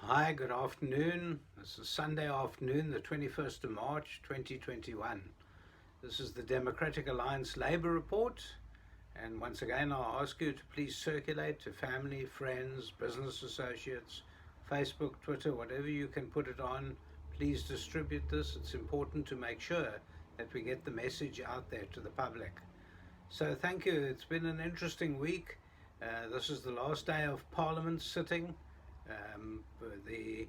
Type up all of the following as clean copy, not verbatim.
Hi, good afternoon. This is Sunday afternoon, the 21st of March 2021. This is the Democratic Alliance Labour Report. And once again, I'll ask you to please circulate to family, friends, business associates, Facebook, Twitter, whatever you can put it on. Please distribute this. It's important to make sure that we get the message out there to the public. So thank you. It's been an interesting week. This is the last day of Parliament sitting. The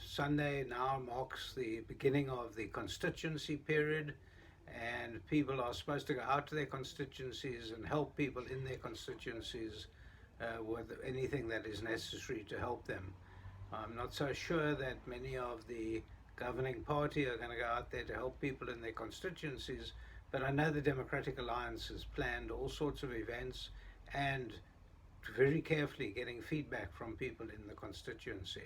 Sunday now marks the beginning of the constituency period, and people are supposed to go out to their constituencies and help people in their constituencies with anything that is necessary to help them. I'm not so sure that many of the governing party are going to go out there to help people in their constituencies, but I know the Democratic Alliance has planned all sorts of events and very carefully getting feedback from people in the constituency.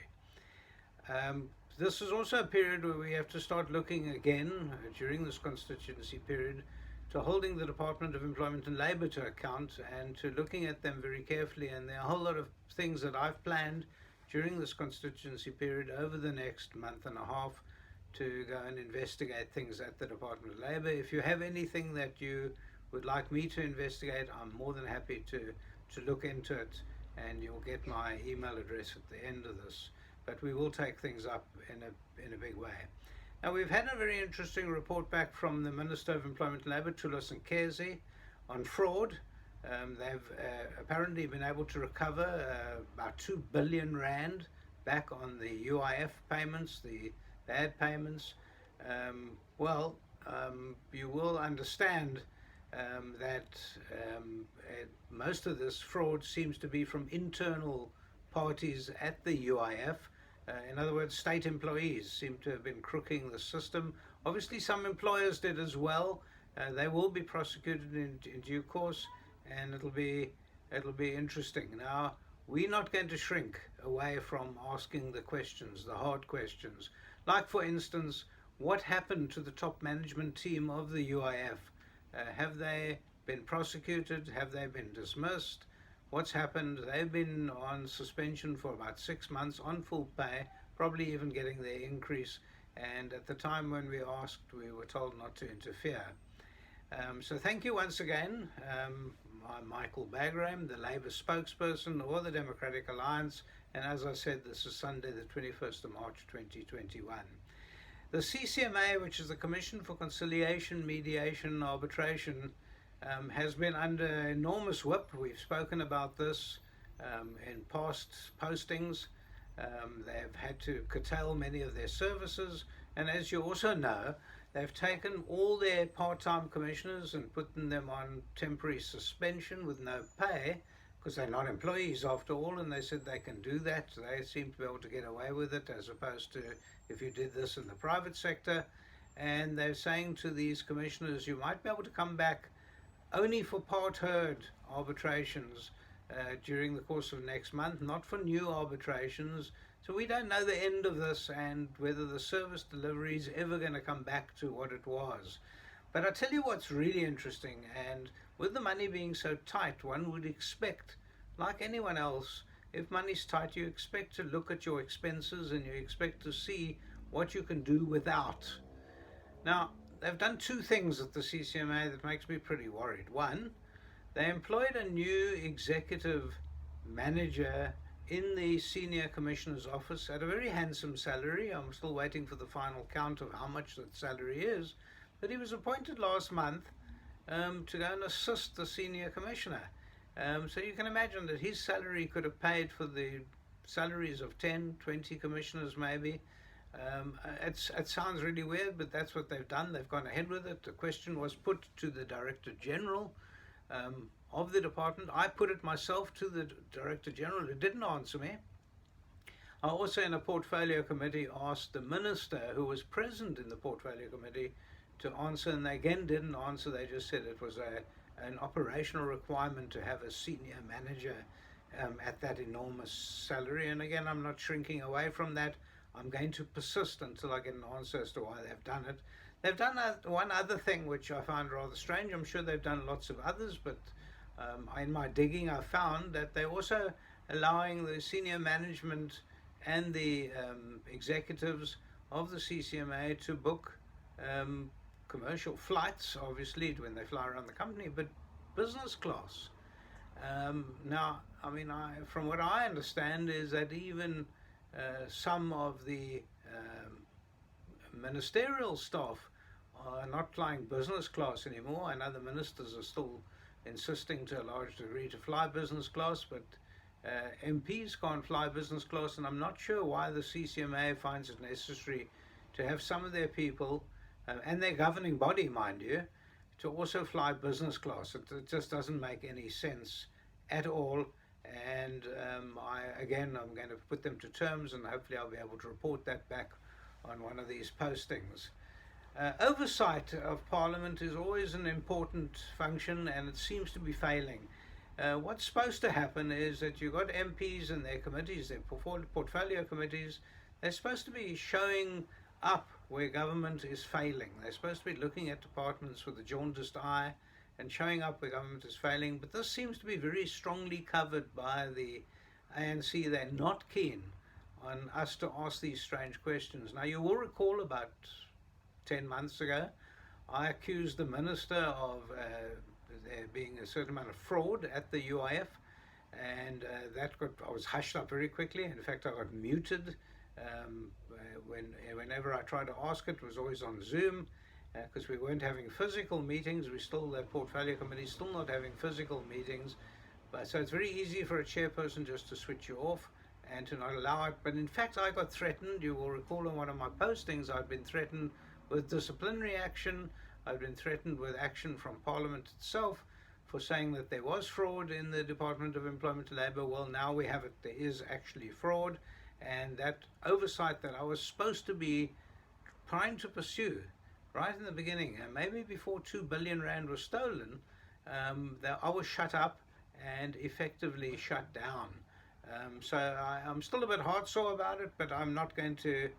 This is also a period where we have to start looking again during this constituency period to holding the Department of Employment and Labour to account and to looking at them very carefully. And there are a whole lot of things that I've planned during this constituency period over the next month and a half to go and investigate things at the Department of Labour. If you have anything that you would like me to investigate, I'm more than happy to look into it, and you'll get my email address at the end of this. But we will take things up in a big way. Now, we've had a very interesting report back from the Minister of Employment and Labour, Thulas Nkezi, on fraud. They've apparently been able to recover about 2 billion rand back on the UIF payments, the bad payments. You will understand that most of this fraud seems to be from internal parties at the UIF. In other words, state employees seem to have been crooking the system. Obviously, some employers did as well. They will be prosecuted in due course, and it'll be interesting. Now, we're not going to shrink away from asking the questions, the hard questions. Like, for instance, what happened to the top management team of the UIF? Have they been prosecuted? Have they been dismissed? What's happened? They've been on suspension for about 6 months on full pay, probably even getting their increase. And at the time when we asked, we were told not to interfere. So thank you once again. I'm Michael Bagram, the Labour spokesperson or the Democratic Alliance. And as I said, this is Sunday, the 21st of March, 2021. The CCMA, which is the Commission for Conciliation, Mediation and Arbitration, has been under enormous whip. We've spoken about this in past postings. They've had to curtail many of their services, and as you also know, they've taken all their part-time commissioners and put them on temporary suspension with no pay, because they're not employees after all, and they said they can do that. They seem to be able to get away with it, as opposed to if you did this in the private sector. And they're saying to these commissioners, you might be able to come back only for part-heard arbitrations during the course of next month, not for new arbitrations. So we don't know the end of this and whether the service delivery is ever going to come back to what it was. But I tell you what's really interesting, and with the money being so tight, one would expect, like anyone else, if money's tight, you expect to look at your expenses and you expect to see what you can do without. Now, they've done two things at the CCMA that makes me pretty worried. One, they employed a new executive manager in the senior commissioner's office at a very handsome salary. I'm still waiting for the final count of how much that salary is. But he was appointed last month to go and assist the senior commissioner. So you can imagine that his salary could have paid for the salaries of 10, 20 commissioners maybe. It sounds really weird, but that's what they've done. They've gone ahead with it. The question was put to the Director General of the department. I put it myself to the Director General, who didn't answer me. I also, in a portfolio committee, asked the minister who was present in the portfolio committee to answer, and they again didn't answer. They just said it was an operational requirement to have a senior manager at that enormous salary. And again, I'm not shrinking away from that. I'm going to persist until I get an answer as to why they've done it. They've done one other thing which I found rather strange. I'm sure they've done lots of others, but in my digging I found that they're also allowing the senior management and the executives of the CCMA to book commercial flights, obviously, when they fly around the company, but business class. Now, I mean, from what I understand is that even some of the ministerial staff are not flying business class anymore. I know the ministers are still insisting to a large degree to fly business class, but MPs can't fly business class, and I'm not sure why the CCMA finds it necessary to have some of their people, and their governing body, mind you, to also fly business class. It just doesn't make any sense at all. And I'm going to put them to terms, and hopefully I'll be able to report that back on one of these postings. Oversight of Parliament is always an important function, and it seems to be failing. What's supposed to happen is that you've got MPs and their committees, their portfolio committees. They're supposed to be showing up where government is failing. They're supposed to be looking at departments with a jaundiced eye and showing up where government is failing. But this seems to be very strongly covered by the ANC. They're not keen on us to ask these strange questions. Now, you will recall about 10 months ago, I accused the minister of there being a certain amount of fraud at the UIF, and I was hushed up very quickly. In fact, I got muted whenever I tried to ask it. It was always on Zoom, because we weren't having physical meetings. The portfolio committee is still not having physical meetings, so it's very easy for a chairperson just to switch you off and to not allow it. But in fact, I got threatened. You will recall in one of my postings, I'd been threatened with disciplinary action. I've been threatened with action from Parliament itself for saying that there was fraud in the Department of Employment and Labour. Well, now we have it. There is actually fraud, and that oversight that I was supposed to be trying to pursue right in the beginning, and maybe before 2 billion rand was stolen, that I was shut up and effectively shut down. So I'm still a bit heartsore about it, but I'm not going to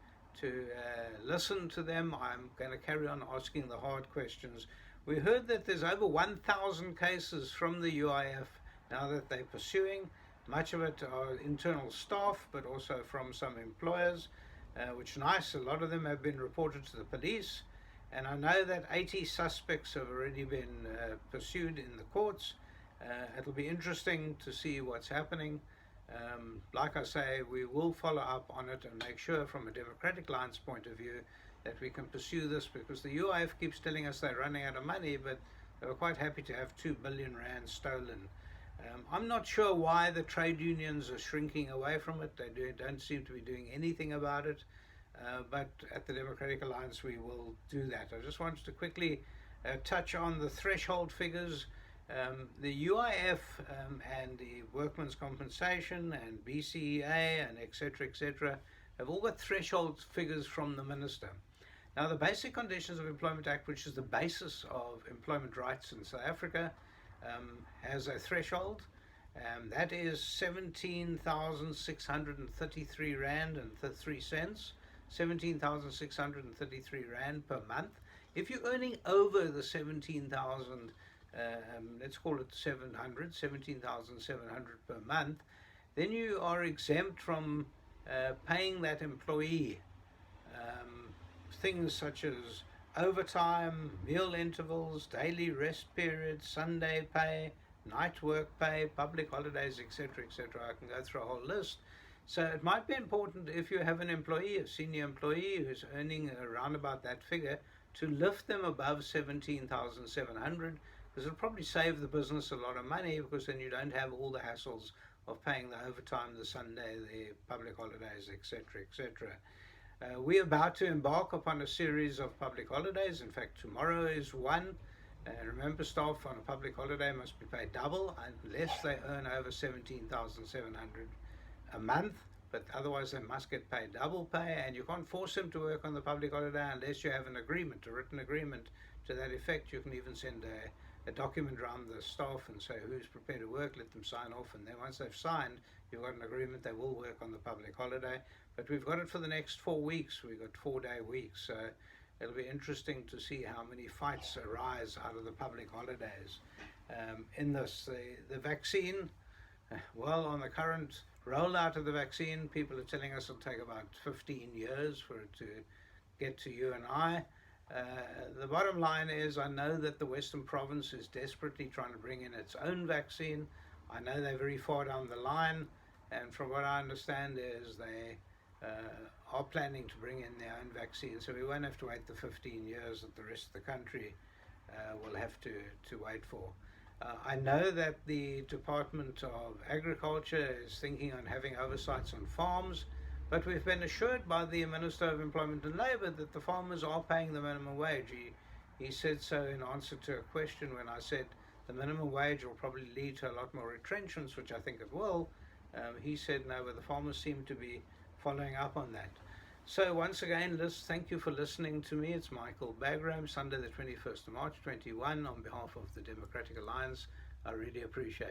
listen to them. I'm going to carry on asking the hard questions. We heard that there's over 1,000 cases from the UIF now that they're pursuing. Much of it are internal staff, but also from some employers, which is nice. A lot of them have been reported to the police. And I know that 80 suspects have already been pursued in the courts. It'll be interesting to see what's happening. Like I say, we will follow up on it and make sure from a Democratic Alliance point of view that we can pursue this, because the UIF keeps telling us they're running out of money, but they were quite happy to have 2 billion rand stolen. I'm not sure why the trade unions are shrinking away from it. They don't seem to be doing anything about it. But at the Democratic Alliance, we will do that. I just wanted to quickly touch on the threshold figures. The UIF and the Workmen's Compensation and BCEA and etc. have all got threshold figures from the Minister. Now, the Basic Conditions of Employment Act, which is the basis of employment rights in South Africa, has a threshold. That is 17,633 rand and 3 cents. 17,633 rand per month. If you're earning over the 17,000, let's call it 17,700 per month, then you are exempt from paying that employee things such as overtime, meal intervals, daily rest periods, Sunday pay, night work pay, public holidays, etc. I can go through a whole list. So it might be important, if you have an employee, a senior employee who's earning around about that figure, to lift them above 17,700, because it'll probably save the business a lot of money, because then you don't have all the hassles of paying the overtime, the Sunday, the public holidays, etc. We're about to embark upon a series of public holidays. In fact, tomorrow is one. Remember, staff on a public holiday must be paid double unless they earn over 17,700 a month, but otherwise they must get paid double pay, and you can't force them to work on the public holiday unless you have an agreement, a written agreement to that effect. You can even send a document around the staff and say who's prepared to work, let them sign off, and then once they've signed, you've got an agreement they will work on the public holiday. But we've got it for the next 4 weeks. We've got 4-day weeks, so it'll be interesting to see how many fights arise out of the public holidays. In this, the vaccine, well, on the current rollout of the vaccine, people are telling us it'll take about 15 years for it to get to you and I. The bottom line is, I know that the Western Province is desperately trying to bring in its own vaccine. I know they're very far down the line, and from what I understand is they are planning to bring in their own vaccine, so we won't have to wait the 15 years that the rest of the country will have to wait for. I know that the Department of Agriculture is thinking on having oversights on farms, but we've been assured by the Minister of Employment and Labour that the farmers are paying the minimum wage. He said so in answer to a question when I said the minimum wage will probably lead to a lot more retrenchments, which I think it will. He said no, but the farmers seem to be following up on that. So once again, Liz, thank you for listening to me. It's Michael Bagram, Sunday the 21st of March 21, on behalf of the Democratic Alliance. I really appreciate it.